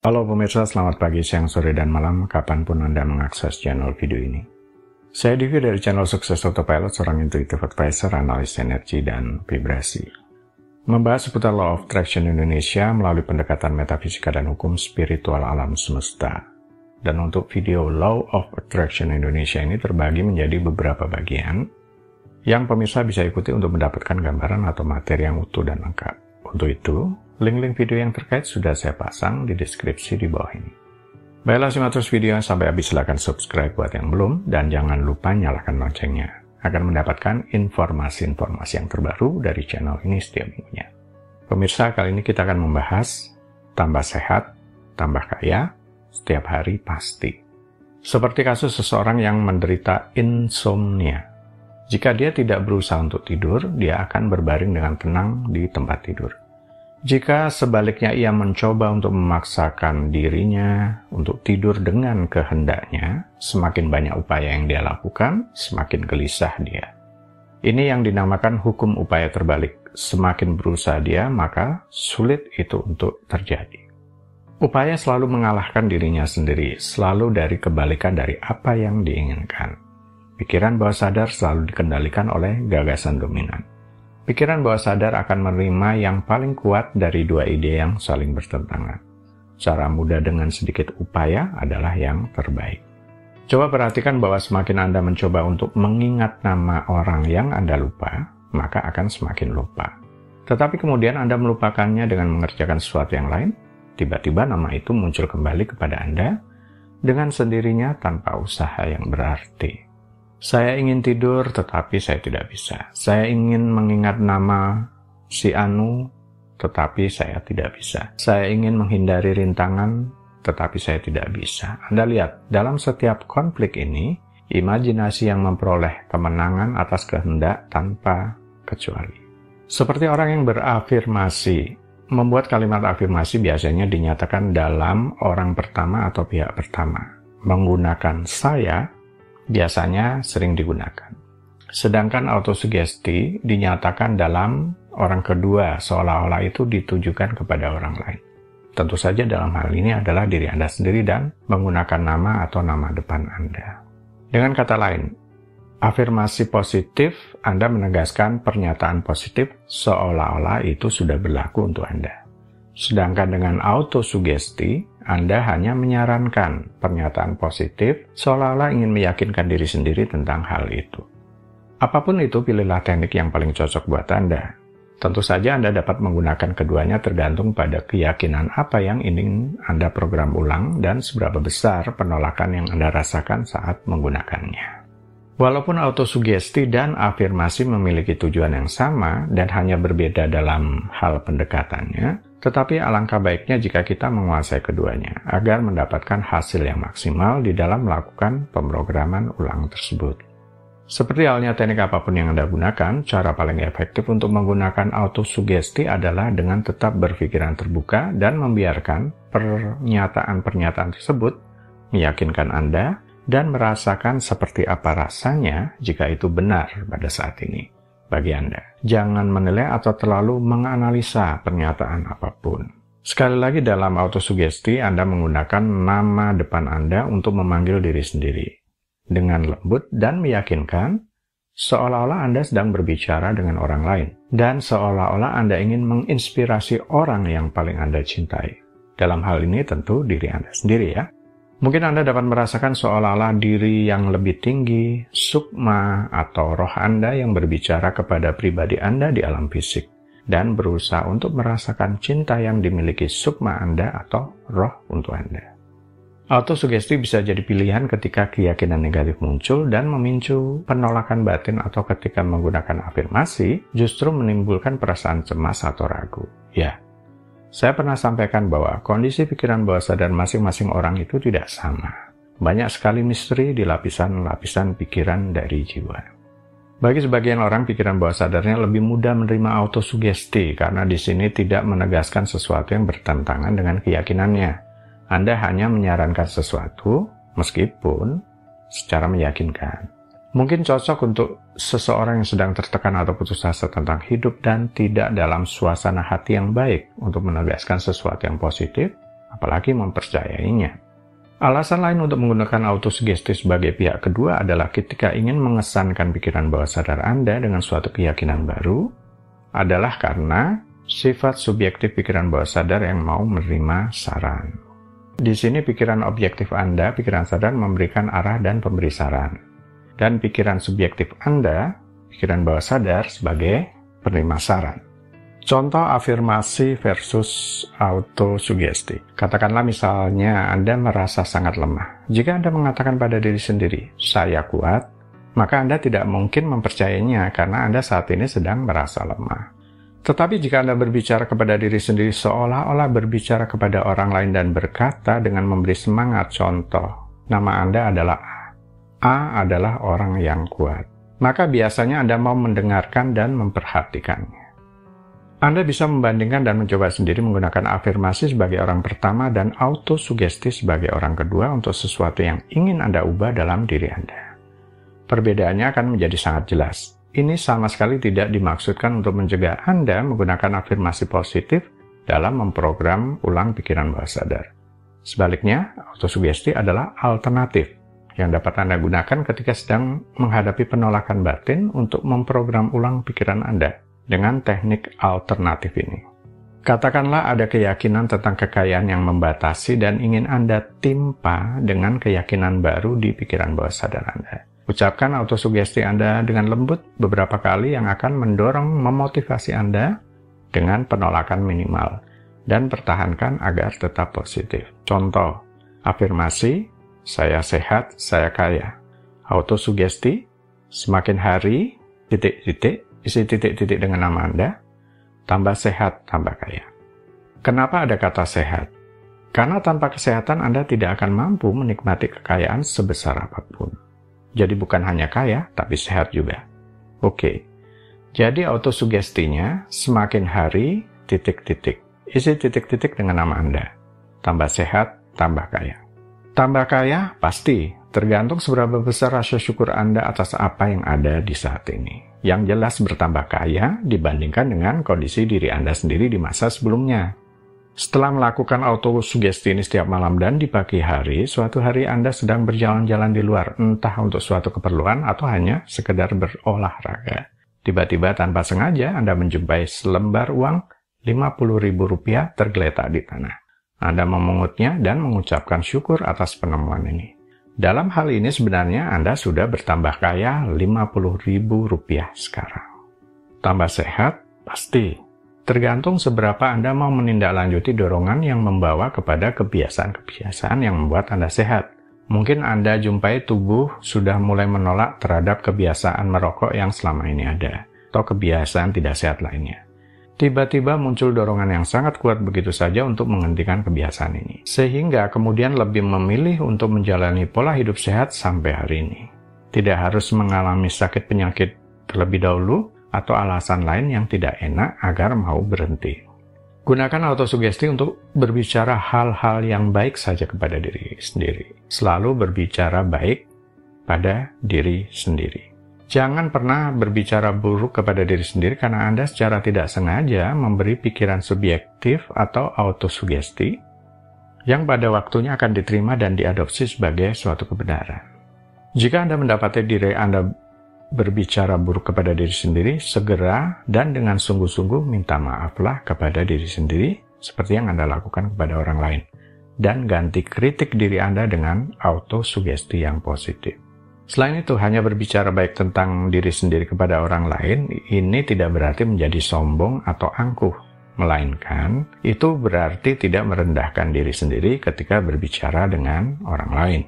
Halo pemirsa, selamat pagi, siang, sore, dan malam, kapanpun Anda mengakses channel video ini. Saya Divi dari channel Sukses Autopilot, seorang intuitive advisor, analis energi, dan vibrasi. Membahas seputar Law of Attraction Indonesia melalui pendekatan metafisika dan hukum spiritual alam semesta. Dan untuk video Law of Attraction Indonesia ini terbagi menjadi beberapa bagian, yang pemirsa bisa ikuti untuk mendapatkan gambaran atau materi yang utuh dan lengkap. Untuk itu, link-link video yang terkait sudah saya pasang di deskripsi di bawah ini. Baiklah, simak terus video sampai habis, silahkan subscribe buat yang belum, dan jangan lupa nyalakan loncengnya, agar mendapatkan informasi-informasi yang terbaru dari channel ini setiap minggunya. Pemirsa, kali ini kita akan membahas tambah sehat, tambah kaya, setiap hari pasti. Seperti kasus seseorang yang menderita insomnia. Jika dia tidak berusaha untuk tidur, dia akan berbaring dengan tenang di tempat tidur. Jika sebaliknya ia mencoba untuk memaksakan dirinya untuk tidur dengan kehendaknya, semakin banyak upaya yang dia lakukan, semakin gelisah dia. Ini yang dinamakan hukum upaya terbalik. Semakin berusaha dia, maka sulit itu untuk terjadi. Upaya selalu mengalahkan dirinya sendiri, selalu dari kebalikan dari apa yang diinginkan. Pikiran bawah sadar selalu dikendalikan oleh gagasan dominan. Pikiran bawah sadar akan menerima yang paling kuat dari dua ide yang saling bertentangan. Cara mudah dengan sedikit upaya adalah yang terbaik. Coba perhatikan bahwa semakin Anda mencoba untuk mengingat nama orang yang Anda lupa, maka akan semakin lupa. Tetapi kemudian Anda melupakannya dengan mengerjakan sesuatu yang lain, tiba-tiba nama itu muncul kembali kepada Anda dengan sendirinya tanpa usaha yang berarti. Saya ingin tidur, tetapi saya tidak bisa. Saya ingin mengingat nama si Anu, tetapi saya tidak bisa. Saya ingin menghindari rintangan, tetapi saya tidak bisa. Anda lihat, dalam setiap konflik ini, imajinasi yang memperoleh kemenangan atas kehendak tanpa kecuali. Seperti orang yang berafirmasi, membuat kalimat afirmasi biasanya dinyatakan dalam orang pertama atau pihak pertama. Menggunakan saya, biasanya sering digunakan. Sedangkan autosugesti dinyatakan dalam orang kedua, seolah-olah itu ditujukan kepada orang lain. Tentu saja dalam hal ini adalah diri Anda sendiri dan menggunakan nama atau nama depan Anda. Dengan kata lain, afirmasi positif Anda menegaskan pernyataan positif seolah-olah itu sudah berlaku untuk Anda. Sedangkan dengan autosugesti, Anda hanya menyarankan pernyataan positif seolah-olah ingin meyakinkan diri sendiri tentang hal itu. Apapun itu, pilihlah teknik yang paling cocok buat Anda. Tentu saja Anda dapat menggunakan keduanya tergantung pada keyakinan apa yang ingin Anda program ulang dan seberapa besar penolakan yang Anda rasakan saat menggunakannya. Walaupun autosugesti dan afirmasi memiliki tujuan yang sama dan hanya berbeda dalam hal pendekatannya, tetapi alangkah baiknya jika kita menguasai keduanya agar mendapatkan hasil yang maksimal di dalam melakukan pemrograman ulang tersebut. Seperti halnya teknik apapun yang Anda gunakan, cara paling efektif untuk menggunakan autosugesti adalah dengan tetap berpikiran terbuka dan membiarkan pernyataan-pernyataan tersebut meyakinkan Anda dan merasakan seperti apa rasanya jika itu benar pada saat ini. Bagi Anda, jangan menilai atau terlalu menganalisa pernyataan apapun. Sekali lagi, dalam autosugesti Anda menggunakan nama depan Anda untuk memanggil diri sendiri dengan lembut dan meyakinkan seolah-olah Anda sedang berbicara dengan orang lain dan seolah-olah Anda ingin menginspirasi orang yang paling Anda cintai. Dalam hal ini tentu diri Anda sendiri ya. Mungkin Anda dapat merasakan seolah-olah diri yang lebih tinggi, sukma, atau roh Anda yang berbicara kepada pribadi Anda di alam fisik, dan berusaha untuk merasakan cinta yang dimiliki sukma Anda atau roh untuk Anda. Autosugesti bisa jadi pilihan ketika keyakinan negatif muncul dan memicu penolakan batin atau ketika menggunakan afirmasi, justru menimbulkan perasaan cemas atau ragu. Ya. Saya pernah sampaikan bahwa kondisi pikiran bawah sadar masing-masing orang itu tidak sama. Banyak sekali misteri di lapisan-lapisan pikiran dari jiwa. Bagi sebagian orang, pikiran bawah sadarnya lebih mudah menerima autosugesti karena di sini tidak menegaskan sesuatu yang bertentangan dengan keyakinannya. Anda hanya menyarankan sesuatu, meskipun secara meyakinkan. Mungkin cocok untuk seseorang yang sedang tertekan atau putus asa tentang hidup dan tidak dalam suasana hati yang baik untuk menegaskan sesuatu yang positif apalagi mempercayainya. Alasan lain untuk menggunakan autosugesti sebagai pihak kedua adalah ketika ingin mengesankan pikiran bawah sadar Anda dengan suatu keyakinan baru, adalah karena sifat subjektif pikiran bawah sadar yang mau menerima saran. Di sini pikiran objektif Anda, pikiran sadar memberikan arah dan pemberi saran. Dan pikiran subjektif Anda, pikiran bawah sadar sebagai penerima saran. Contoh afirmasi versus autosugesti. Katakanlah misalnya Anda merasa sangat lemah. Jika Anda mengatakan pada diri sendiri, saya kuat, maka Anda tidak mungkin mempercayainya karena Anda saat ini sedang merasa lemah. Tetapi jika Anda berbicara kepada diri sendiri seolah-olah berbicara kepada orang lain dan berkata dengan memberi semangat, contoh, nama Anda adalah A. A adalah orang yang kuat. Maka biasanya Anda mau mendengarkan dan memperhatikannya. Anda bisa membandingkan dan mencoba sendiri menggunakan afirmasi sebagai orang pertama dan autosugesti sebagai orang kedua untuk sesuatu yang ingin Anda ubah dalam diri Anda. Perbedaannya akan menjadi sangat jelas. Ini sama sekali tidak dimaksudkan untuk mencegah Anda menggunakan afirmasi positif dalam memprogram ulang pikiran bawah sadar. Sebaliknya, autosugesti adalah alternatif yang dapat Anda gunakan ketika sedang menghadapi penolakan batin untuk memprogram ulang pikiran Anda dengan teknik alternatif ini. Katakanlah ada keyakinan tentang kekayaan yang membatasi dan ingin Anda timpa dengan keyakinan baru di pikiran bawah sadar Anda. Ucapkan autosugesti Anda dengan lembut beberapa kali yang akan mendorong memotivasi Anda dengan penolakan minimal dan pertahankan agar tetap positif. Contoh, afirmasi, saya sehat, saya kaya. Autosugesti, semakin hari, isi titik-titik dengan nama Anda, tambah sehat, tambah kaya. Kenapa ada kata sehat? Karena tanpa kesehatan Anda tidak akan mampu menikmati kekayaan sebesar apapun. Jadi bukan hanya kaya, tapi sehat juga. Oke, jadi autosugestinya semakin hari, titik-titik. Isi titik-titik dengan nama Anda. Tambah sehat, tambah kaya. Tambah kaya, pasti. Tergantung seberapa besar rasa syukur Anda atas apa yang ada di saat ini. Yang jelas bertambah kaya dibandingkan dengan kondisi diri Anda sendiri di masa sebelumnya. Setelah melakukan autosugesti ini setiap malam dan di pagi hari, suatu hari Anda sedang berjalan-jalan di luar, entah untuk suatu keperluan atau hanya sekedar berolahraga. Tiba-tiba tanpa sengaja Anda menjumpai selembar uang Rp50.000 tergeletak di tanah. Anda memungutnya dan mengucapkan syukur atas penemuan ini. Dalam hal ini sebenarnya Anda sudah bertambah kaya Rp50.000 sekarang. Tambah sehat? Pasti. Tergantung seberapa Anda mau menindaklanjuti dorongan yang membawa kepada kebiasaan-kebiasaan yang membuat Anda sehat. Mungkin Anda jumpai tubuh sudah mulai menolak terhadap kebiasaan merokok yang selama ini ada, atau kebiasaan tidak sehat lainnya. Tiba-tiba muncul dorongan yang sangat kuat begitu saja untuk menghentikan kebiasaan ini. Sehingga kemudian lebih memilih untuk menjalani pola hidup sehat sampai hari ini. Tidak harus mengalami sakit penyakit terlebih dahulu atau alasan lain yang tidak enak agar mau berhenti. Gunakan autosugesti untuk berbicara hal-hal yang baik saja kepada diri sendiri. Selalu berbicara baik pada diri sendiri. Jangan pernah berbicara buruk kepada diri sendiri karena Anda secara tidak sengaja memberi pikiran subjektif atau autosugesti yang pada waktunya akan diterima dan diadopsi sebagai suatu kebenaran. Jika Anda mendapati diri Anda berbicara buruk kepada diri sendiri, segera dan dengan sungguh-sungguh minta maaflah kepada diri sendiri seperti yang Anda lakukan kepada orang lain. Dan ganti kritik diri Anda dengan autosugesti yang positif. Selain itu, hanya berbicara baik tentang diri sendiri kepada orang lain, ini tidak berarti menjadi sombong atau angkuh. Melainkan, itu berarti tidak merendahkan diri sendiri ketika berbicara dengan orang lain.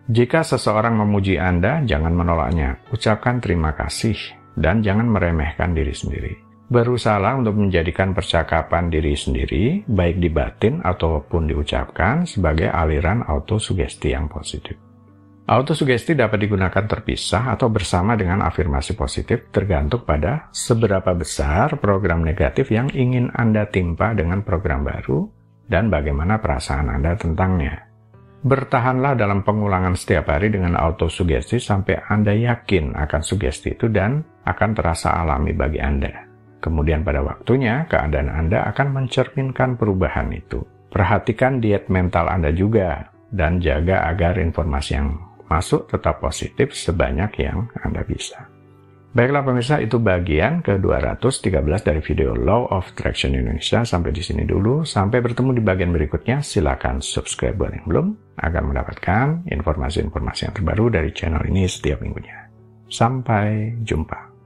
Jika seseorang memuji Anda, jangan menolaknya. Ucapkan terima kasih, dan jangan meremehkan diri sendiri. Berusahalah untuk menjadikan percakapan diri sendiri, baik di batin ataupun diucapkan, sebagai aliran autosugesti yang positif. Autosugesti dapat digunakan terpisah atau bersama dengan afirmasi positif tergantung pada seberapa besar program negatif yang ingin Anda timpa dengan program baru dan bagaimana perasaan Anda tentangnya. Bertahanlah dalam pengulangan setiap hari dengan autosugesti sampai Anda yakin akan sugesti itu dan akan terasa alami bagi Anda. Kemudian pada waktunya, keadaan Anda akan mencerminkan perubahan itu. Perhatikan diet mental Anda juga, dan jaga agar informasi yang masuk tetap positif sebanyak yang Anda bisa. Baiklah pemirsa, itu bagian ke-213 dari video Law of Attraction Indonesia. Sampai di sini dulu. Sampai bertemu di bagian berikutnya. Silakan subscribe buat yang belum, agar mendapatkan informasi-informasi yang terbaru dari channel ini setiap minggunya. Sampai jumpa.